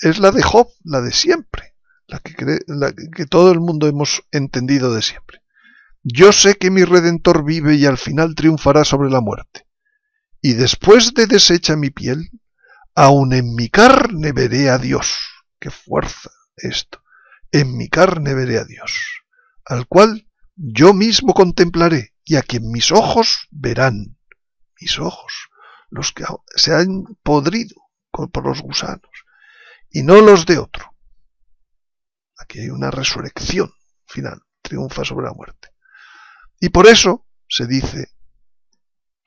A: es la de Job, la de siempre, la que todo el mundo hemos entendido de siempre. Yo sé que mi Redentor vive y al final triunfará sobre la muerte. Y después de deshecha mi piel, aun en mi carne veré a Dios. ¡Qué fuerza esto! En mi carne veré a Dios, al cual yo mismo contemplaré y a quien mis ojos verán. Mis ojos, los que se han podrido por los gusanos, y no los de otro. Aquí hay una resurrección final, triunfa sobre la muerte. Y por eso se dice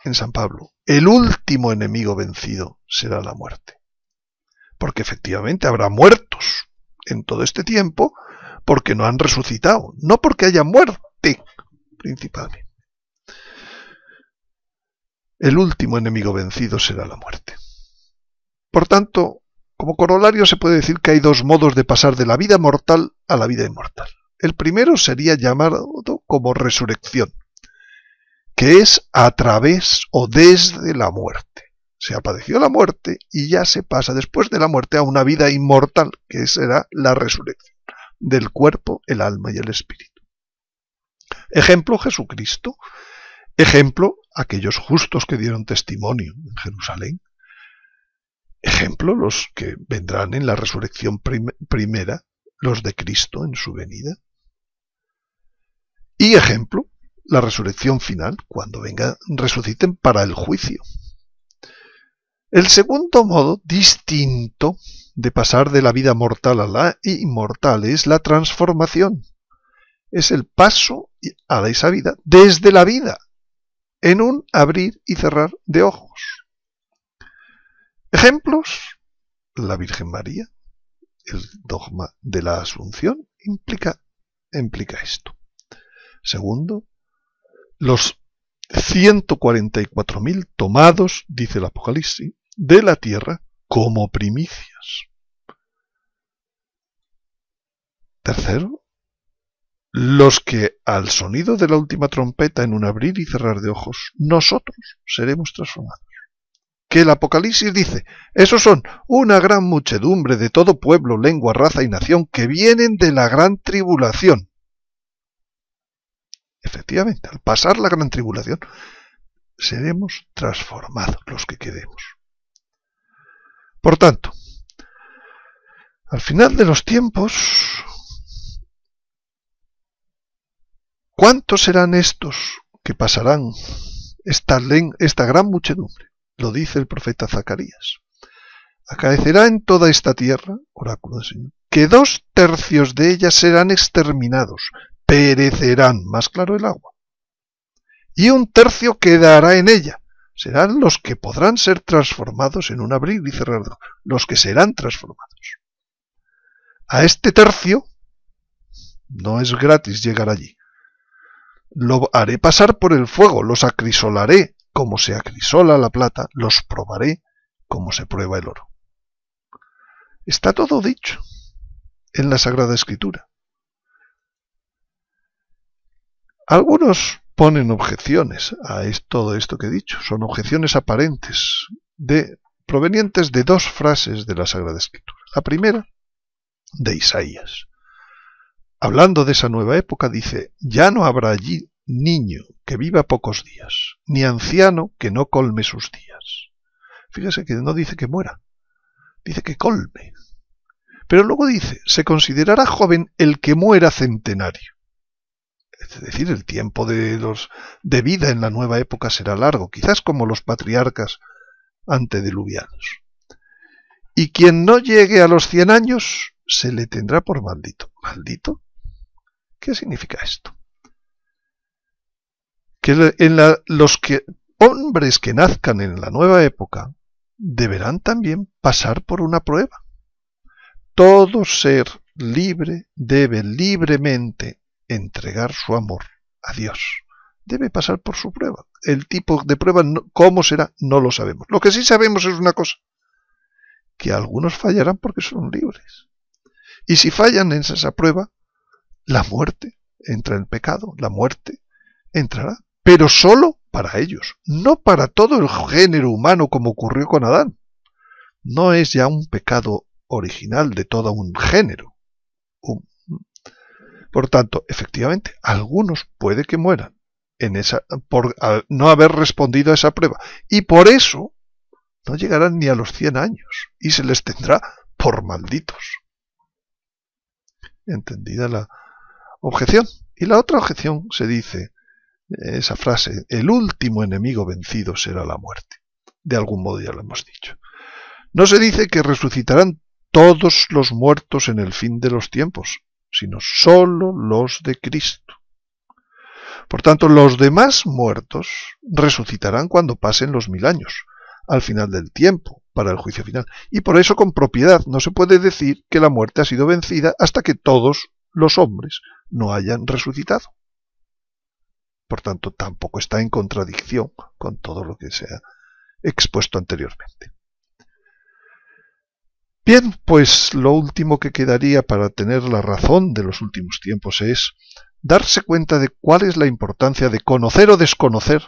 A: en San Pablo, el último enemigo vencido será la muerte. Porque efectivamente habrá muertos en todo este tiempo porque no han resucitado, no porque haya muerte principalmente. El último enemigo vencido será la muerte. Por tanto, como corolario se puede decir que hay dos modos de pasar de la vida mortal a la vida inmortal. El primero sería llamado como resurrección, que es a través o desde la muerte. Se ha padecido la muerte y ya se pasa después de la muerte a una vida inmortal, que será la resurrección del cuerpo, el alma y el espíritu. Ejemplo, Jesucristo. Ejemplo, aquellos justos que dieron testimonio en Jerusalén. Ejemplo, los que vendrán en la resurrección primera, los de Cristo en su venida. Y ejemplo, la resurrección final, cuando resuciten para el juicio. El segundo modo distinto de pasar de la vida mortal a la inmortal es la transformación. Es el paso a esa vida desde la vida, en un abrir y cerrar de ojos. Ejemplos, la Virgen María, el dogma de la Asunción implica esto. Segundo, los 144.000 tomados, dice el Apocalipsis, de la tierra como primicias. Tercero, los que al sonido de la última trompeta, en un abrir y cerrar de ojos, nosotros seremos transformados. Que el Apocalipsis dice, esos son una gran muchedumbre de todo pueblo, lengua, raza y nación que vienen de la gran tribulación. Efectivamente, al pasar la gran tribulación, seremos transformados los que quedemos. Por tanto, al final de los tiempos, ¿cuántos serán estos que pasarán esta gran muchedumbre? Lo dice el profeta Zacarías. Acaecerá en toda esta tierra, oráculo del Señor, que 2/3 de ellas serán exterminados, perecerán, más claro el agua. Y 1/3 quedará en ella. Serán los que podrán ser transformados en un abrir y cerrar, los que serán transformados. A este tercio no es gratis llegar allí. Lo haré pasar por el fuego, los acrisolaré como se acrisola la plata, los probaré como se prueba el oro. Está todo dicho en la Sagrada Escritura. Algunos ponen objeciones a todo esto que he dicho. Son objeciones aparentes provenientes de 2 frases de la Sagrada Escritura. La primera, de Isaías. Hablando de esa nueva época, dice, ya no habrá allí niño que viva pocos días, ni anciano que no colme sus días. Fíjese que no dice que muera, dice que colme. Pero luego dice, se considerará joven el que muera centenario. Es decir, el tiempo de vida en la nueva época será largo, quizás como los patriarcas antediluvianos. Y quien no llegue a los 100 años, se le tendrá por maldito. ¿Maldito? ¿Qué significa esto? Que los hombres que nazcan en la nueva época deberán también pasar por una prueba. Todo ser libre debe libremente entregar su amor a Dios. Debe pasar por su prueba. El tipo de prueba, cómo será, no lo sabemos. Lo que sí sabemos es una cosa, que algunos fallarán porque son libres. Y si fallan en esa prueba, la muerte entra, el pecado, la muerte entrará. Pero solo para ellos, no para todo el género humano como ocurrió con Adán. No es ya un pecado original de todo un género. Por tanto, efectivamente, algunos puede que mueran por no haber respondido a esa prueba. Y por eso no llegarán ni a los 100 años y se les tendrá por malditos. ¿Entendida la objeción? Y la otra objeción se dice, esa frase, el último enemigo vencido será la muerte. De algún modo ya lo hemos dicho. No se dice que resucitarán todos los muertos en el fin de los tiempos, sino solo los de Cristo. Por tanto, los demás muertos resucitarán cuando pasen los 1000 años, al final del tiempo, para el juicio final. Y por eso con propiedad no se puede decir que la muerte ha sido vencida hasta que todos los hombres no hayan resucitado. Por tanto, tampoco está en contradicción con todo lo que se ha expuesto anteriormente. Bien, pues lo último que quedaría para tener la razón de los últimos tiempos es darse cuenta de cuál es la importancia de conocer o desconocer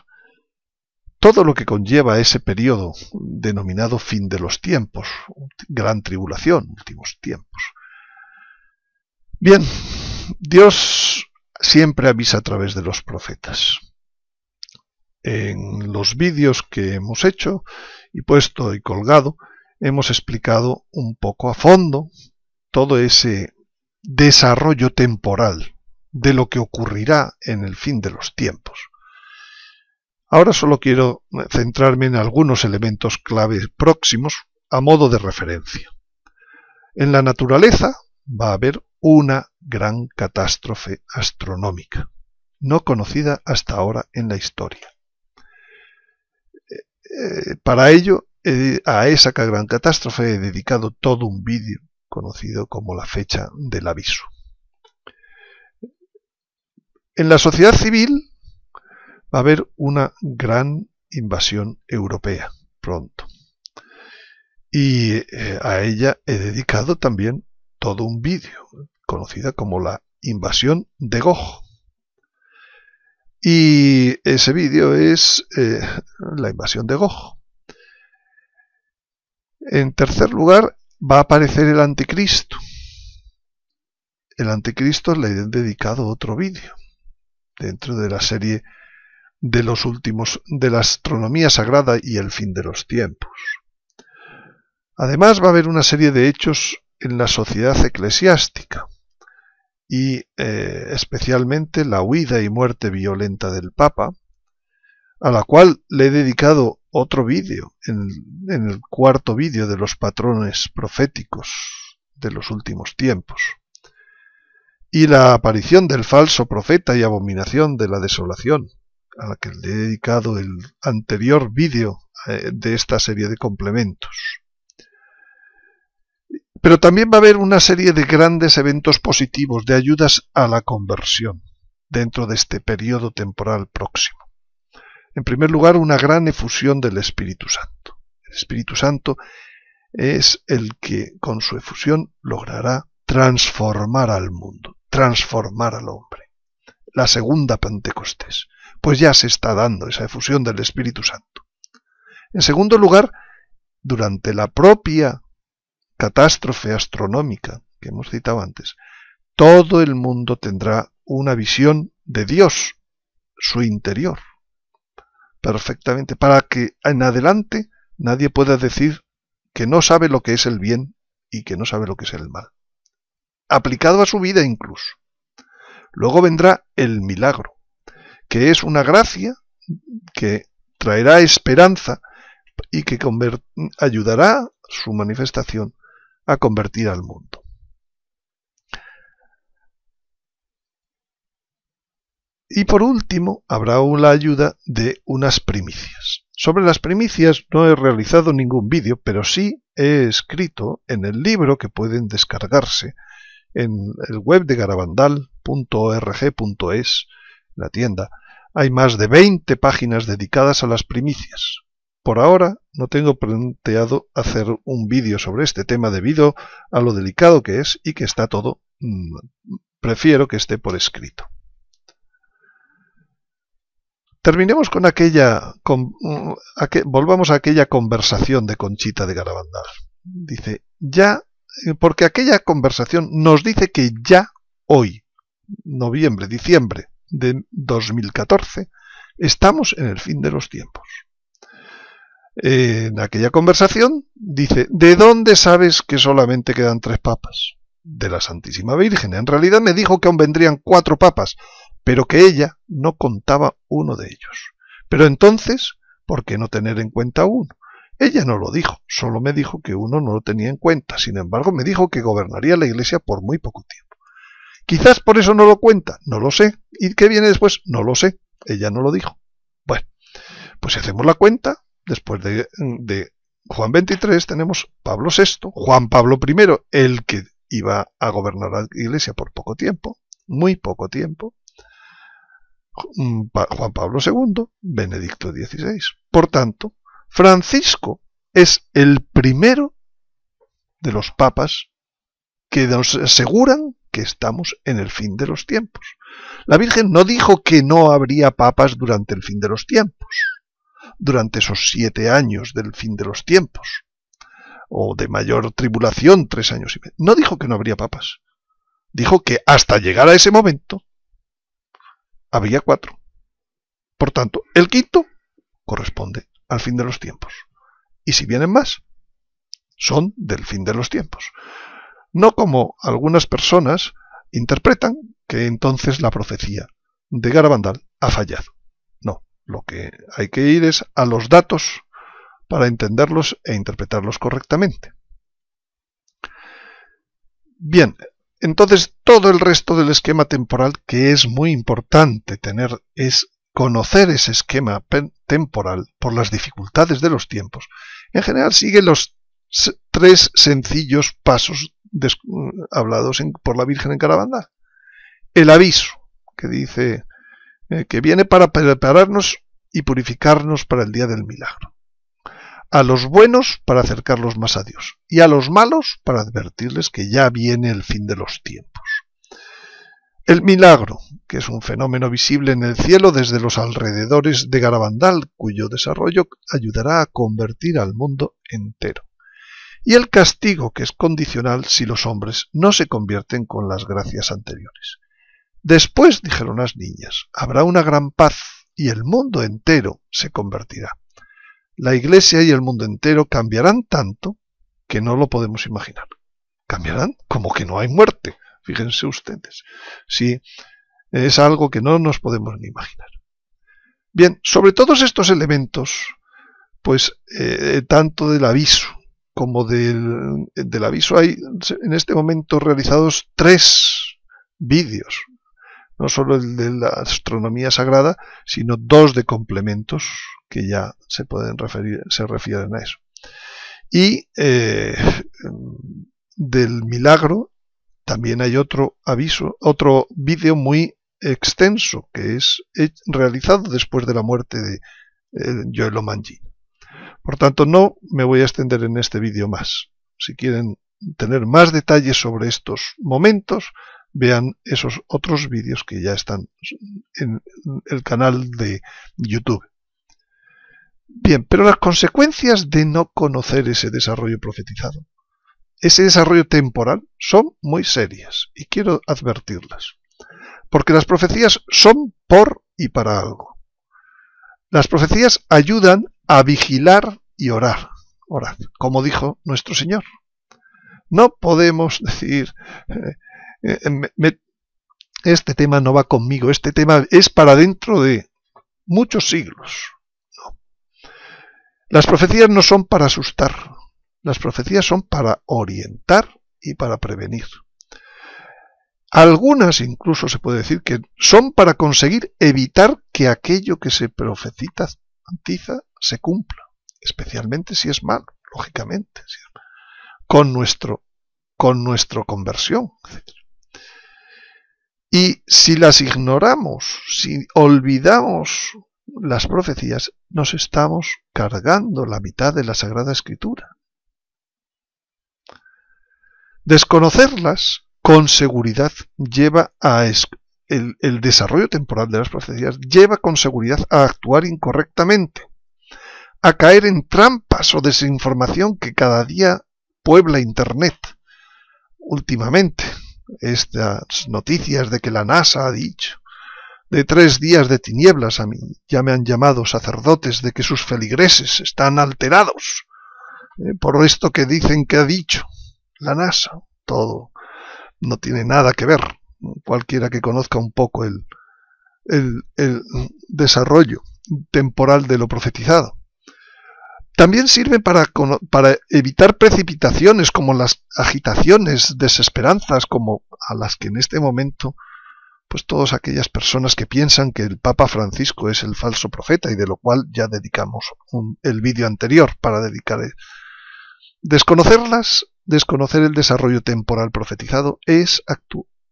A: todo lo que conlleva ese periodo denominado fin de los tiempos, gran tribulación, últimos tiempos. Bien, Dios siempre avisa a través de los profetas. En los vídeos que hemos hecho y puesto y colgado, hemos explicado un poco a fondo todo ese desarrollo temporal de lo que ocurrirá en el fin de los tiempos. Ahora solo quiero centrarme en algunos elementos clave próximos a modo de referencia. En la naturaleza va a haber una gran catástrofe astronómica, no conocida hasta ahora en la historia. Para ello, a esa gran catástrofe he dedicado todo un vídeo conocido como la fecha del aviso. En la sociedad civil va a haber una gran invasión europea pronto. Y a ella he dedicado también todo un vídeo. conocida como la invasión de Gog. Y ese vídeo es la invasión de Gog. En tercer lugar, va a aparecer el anticristo. El anticristo le he dedicado otro vídeo dentro de la serie de los últimos, de la astronomía sagrada y el fin de los tiempos. Además va a haber una serie de hechos en la sociedad eclesiástica y especialmente la huida y muerte violenta del Papa, a la cual le he dedicado otro vídeo, en el cuarto vídeo de los patrones proféticos de los últimos tiempos, y la aparición del falso profeta y abominación de la desolación, a la que le he dedicado el anterior vídeo de esta serie de complementos. Pero también va a haber una serie de grandes eventos positivos de ayudas a la conversión dentro de este periodo temporal próximo. En primer lugar, una gran efusión del Espíritu Santo. El Espíritu Santo es el que con su efusión logrará transformar al mundo, transformar al hombre. La segunda Pentecostés. Pues ya se está dando esa efusión del Espíritu Santo. En segundo lugar, durante la propia catástrofe astronómica que hemos citado antes, todo el mundo tendrá una visión de Dios, su interior, perfectamente, para que en adelante nadie pueda decir que no sabe lo que es el bien y que no sabe lo que es el mal, aplicado a su vida incluso. Luego vendrá el milagro, que es una gracia que traerá esperanza y que ayudará su manifestación a convertir al mundo. Y por último, habrá la ayuda de unas primicias. Sobre las primicias no he realizado ningún vídeo, pero sí he escrito en el libro que pueden descargarse en el web de garabandal.org.es, la tienda. Hay más de 20 páginas dedicadas a las primicias. Por ahora no tengo planteado hacer un vídeo sobre este tema debido a lo delicado que es y que está todo, prefiero que esté por escrito. Terminemos con volvamos a aquella conversación de Conchita de Garabandal. Dice, porque aquella conversación nos dice que ya hoy, diciembre de 2014, estamos en el fin de los tiempos. En aquella conversación dice, ¿de dónde sabes que solamente quedan 3 papas? De la Santísima Virgen. En realidad me dijo que aún vendrían 4 papas, pero que ella no contaba uno de ellos. Pero entonces, ¿por qué no tener en cuenta uno? Ella no lo dijo, solo me dijo que uno no lo tenía en cuenta. Sin embargo, me dijo que gobernaría la Iglesia por muy poco tiempo. Quizás por eso no lo cuenta, no lo sé. ¿Y qué viene después? No lo sé. Ella no lo dijo. Bueno, pues si hacemos la cuenta, después de Juan 23 tenemos Pablo VI, Juan Pablo I, el que iba a gobernar la Iglesia por poco tiempo, muy poco tiempo, Juan Pablo II, Benedicto XVI. Por tanto, Francisco es el primero de los papas que nos aseguran que estamos en el fin de los tiempos. La Virgen no dijo que no habría papas durante el fin de los tiempos, durante esos 7 años del fin de los tiempos, o de mayor tribulación, 3 años y medio. No dijo que no habría papas. Dijo que hasta llegar a ese momento había 4. Por tanto, el quinto corresponde al fin de los tiempos. Y si vienen más, son del fin de los tiempos. No como algunas personas interpretan que entonces la profecía de Garabandal ha fallado. No, lo que hay que ir es a los datos para entenderlos e interpretarlos correctamente. Bien, entonces todo el resto del esquema temporal, que es muy importante tener, es conocer ese esquema temporal por las dificultades de los tiempos. En general sigue los 3 sencillos pasos hablados por la Virgen en Garabandal. El aviso, que dice que viene para prepararnos y purificarnos para el día del milagro. a los buenos para acercarlos más a Dios y a los malos para advertirles que ya viene el fin de los tiempos. El milagro, que es un fenómeno visible en el cielo desde los alrededores de Garabandal, cuyo desarrollo ayudará a convertir al mundo entero. Y el castigo, que es condicional si los hombres no se convierten con las gracias anteriores. Después, dijeron las niñas, habrá una gran paz y el mundo entero se convertirá. La Iglesia y el mundo entero cambiarán tanto que no lo podemos imaginar. Cambiarán como que no hay muerte. Fíjense ustedes. Sí, es algo que no nos podemos ni imaginar. Bien, sobre todos estos elementos, pues tanto del aviso como del aviso hay en este momento realizados 3 vídeos. No solo el de la astronomía sagrada, sino 2 de complementos que ya se refieren a eso. Y del milagro también hay otro vídeo muy extenso que es realizado después de la muerte de Joel Omangin. Por tanto, no me voy a extender en este vídeo más. Si quieren tener más detalles sobre estos momentos, vean esos otros vídeos que ya están en el canal de YouTube. Bien, pero las consecuencias de no conocer ese desarrollo profetizado, ese desarrollo temporal, son muy serias y quiero advertirlas. Porque las profecías son por y para algo. Las profecías ayudan a vigilar y orar. Orad, como dijo nuestro Señor. No podemos decir, este tema no va conmigo, este tema es para dentro de muchos siglos. No. Las profecías no son para asustar. Las profecías son para orientar y para prevenir. Algunas incluso se puede decir que son para conseguir evitar que aquello que se profetiza se cumpla, especialmente si es malo, lógicamente, con nuestra conversión, etc. Y si las ignoramos, si olvidamos las profecías, nos estamos cargando la mitad de la Sagrada Escritura. Desconocerlas con seguridad lleva a el desarrollo temporal de las profecías lleva con seguridad a actuar incorrectamente, a caer en trampas o desinformación que cada día puebla Internet. Últimamente, estas noticias de que la NASA ha dicho, de 3 días de tinieblas, a mí ya me han llamado sacerdotes de que sus feligreses están alterados por esto que dicen que ha dicho la NASA. Todo no tiene nada que ver. Cualquiera que conozca un poco el desarrollo temporal de lo profetizado. También sirven para evitar precipitaciones como las agitaciones, desesperanzas, como a las que en este momento, pues todas aquellas personas que piensan que el Papa Francisco es el falso profeta, y de lo cual ya dedicamos el vídeo anterior para dedicar. Desconocer el desarrollo temporal profetizado es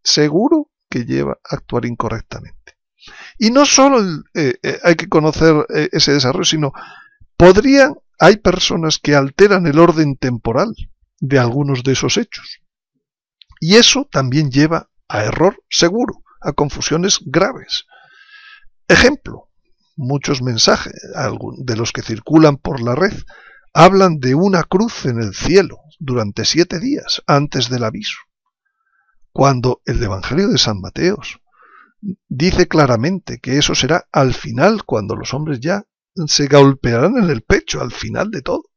A: seguro que lleva a actuar incorrectamente. Y no solo hay que conocer ese desarrollo, sino hay personas que alteran el orden temporal de algunos de esos hechos. Y eso también lleva a error seguro, a confusiones graves. Ejemplo, muchos mensajes, de los que circulan por la red, hablan de una cruz en el cielo durante 7 días antes del aviso, cuando el Evangelio de San Mateo dice claramente que eso será al final, cuando los hombres ya se golpearán en el pecho, al final de todo.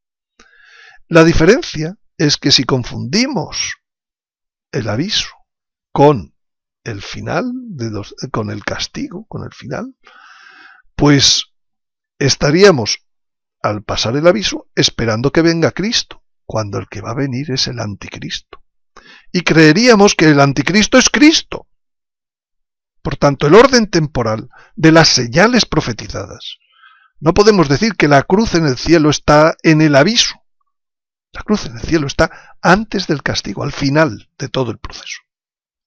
A: La diferencia es que si confundimos el aviso con el final, con el castigo, con el final, pues estaríamos, al pasar el aviso, esperando que venga Cristo, cuando el que va a venir es el anticristo. Y creeríamos que el anticristo es Cristo. Por tanto, el orden temporal de las señales profetizadas. No podemos decir que la cruz en el cielo está en el aviso. La cruz en el cielo está antes del castigo, al final de todo el proceso.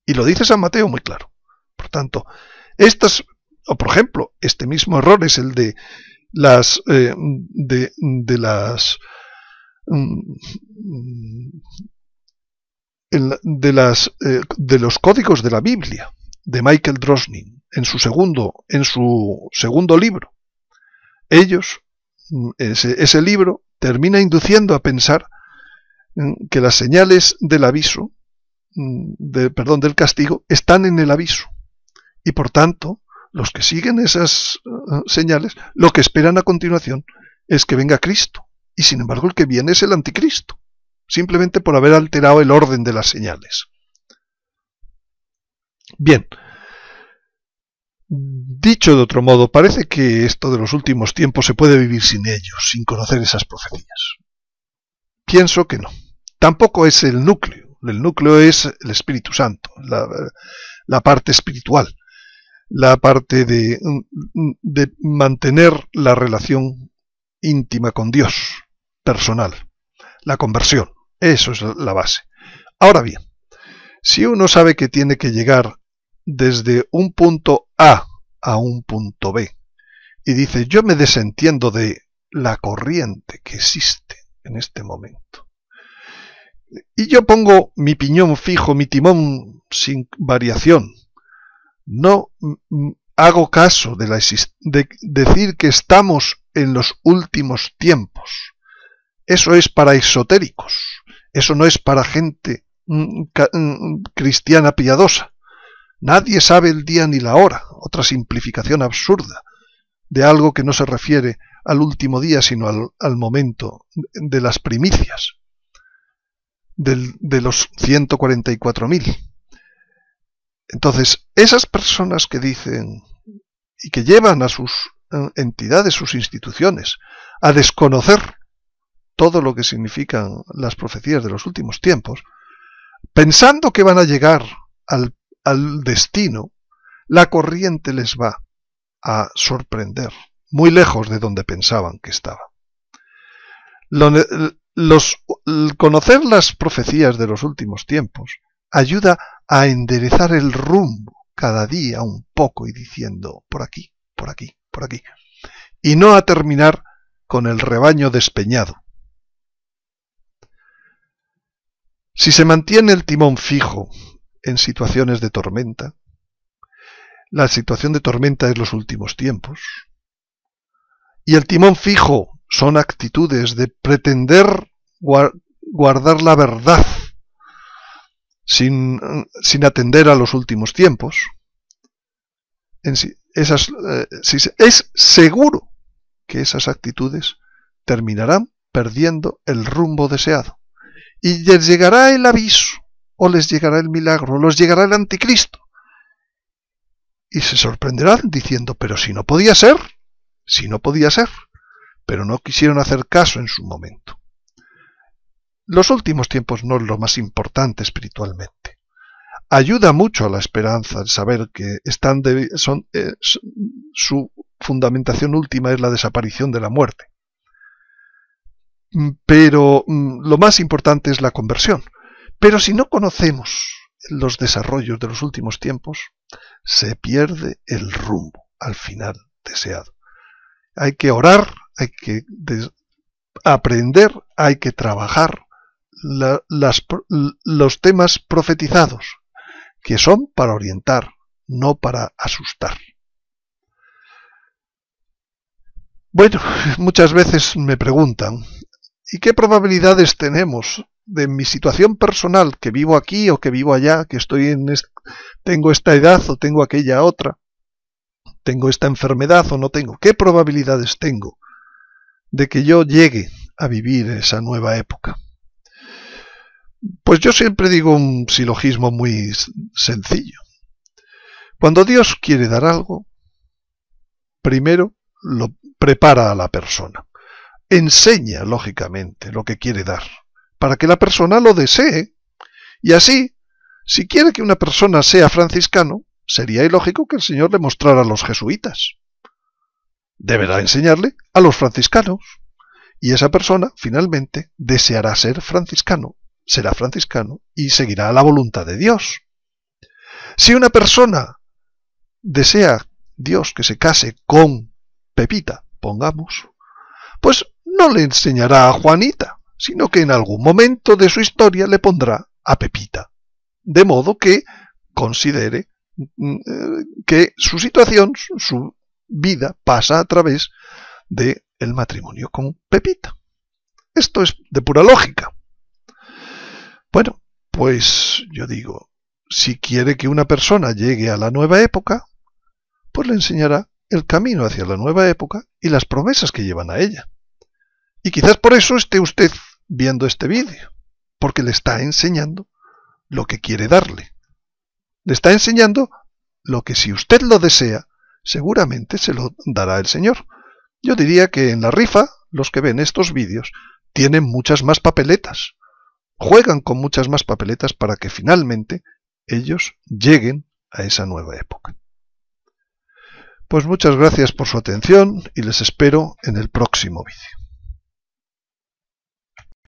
A: Y lo dice San Mateo muy claro. Por tanto, por ejemplo, este mismo error es el de las de las de los códigos de la Biblia de Michael Drosnin en su segundo libro. Ese libro termina induciendo a pensar que las señales del aviso, del castigo, están en el aviso. Y por tanto, los que siguen esas señales, lo que esperan a continuación es que venga Cristo. Y sin embargo, el que viene es el anticristo, simplemente por haber alterado el orden de las señales. Bien, dicho de otro modo, parece que esto de los últimos tiempos se puede vivir sin ellos, sin conocer esas profecías. Pienso que no. Tampoco es el núcleo. El núcleo es el Espíritu Santo, la parte espiritual, la parte de mantener la relación íntima con Dios, personal, la conversión. Eso es la base. Ahora bien, si uno sabe que tiene que llegar desde un punto A a un punto B y dice, yo me desentiendo de la corriente que existe en este momento y yo pongo mi piñón fijo, mi timón sin variación, no hago caso de decir que estamos en los últimos tiempos. Eso es para esotéricos, eso no es para gente cristiana piadosa. Nadie sabe el día ni la hora, otra simplificación absurda de algo que no se refiere al último día, sino al momento de las primicias, de los 144.000. Entonces, esas personas que dicen y que llevan a sus entidades, sus instituciones, a desconocer todo lo que significan las profecías de los últimos tiempos, pensando que van a llegar al destino, la corriente les va a sorprender, muy lejos de donde pensaban que estaba. Conocer las profecías de los últimos tiempos ayuda a enderezar el rumbo cada día un poco y diciendo por aquí, por aquí, por aquí, y no a terminar con el rebaño despeñado. Si se mantiene el timón fijo en situaciones de tormenta, la situación de tormenta es los últimos tiempos, y el timón fijo son actitudes de pretender guardar la verdad sin atender a los últimos tiempos, es seguro que esas actitudes terminarán perdiendo el rumbo deseado. Y les llegará el aviso, o les llegará el milagro, o les llegará el anticristo. Y se sorprenderán diciendo, pero si no podía ser, pero no quisieron hacer caso en su momento. Los últimos tiempos no es lo más importante espiritualmente. Ayuda mucho a la esperanza el saber que su fundamentación última es la desaparición de la muerte. Pero lo más importante es la conversión. Pero si no conocemos los desarrollos de los últimos tiempos, se pierde el rumbo al final deseado. Hay que orar, hay que aprender, hay que trabajar los temas profetizados, que son para orientar, no para asustar. Bueno, muchas veces me preguntan, ¿y qué probabilidades tenemos de mi situación personal, que vivo aquí o que vivo allá, que tengo esta edad o tengo aquella otra, tengo esta enfermedad o no tengo? ¿Qué probabilidades tengo de que yo llegue a vivir esa nueva época? Pues yo siempre digo un silogismo muy sencillo. Cuando Dios quiere dar algo, primero lo prepara a la persona. Enseña, lógicamente, lo que quiere dar, para que la persona lo desee. Y así, si quiere que una persona sea franciscano, sería ilógico que el Señor le mostrara a los jesuitas. Deberá enseñarle a los franciscanos. Y esa persona, finalmente, deseará ser franciscano, será franciscano y seguirá la voluntad de Dios. Si una persona desea Dios que se case con Pepita, pongamos, pues no le enseñará a Juanita, sino que en algún momento de su historia le pondrá a Pepita, de modo que considere que su situación, su vida, pasa a través del matrimonio con Pepita. Esto es de pura lógica. Bueno, pues yo digo, si quiere que una persona llegue a la nueva época, pues le enseñará el camino hacia la nueva época y las promesas que llevan a ella. Y quizás por eso esté usted viendo este vídeo, porque le está enseñando lo que quiere darle. Le está enseñando lo que, si usted lo desea, seguramente se lo dará el Señor. Yo diría que en la rifa, los que ven estos vídeos tienen muchas más papeletas, juegan con muchas más papeletas para que finalmente ellos lleguen a esa nueva época. Pues muchas gracias por su atención y les espero en el próximo vídeo.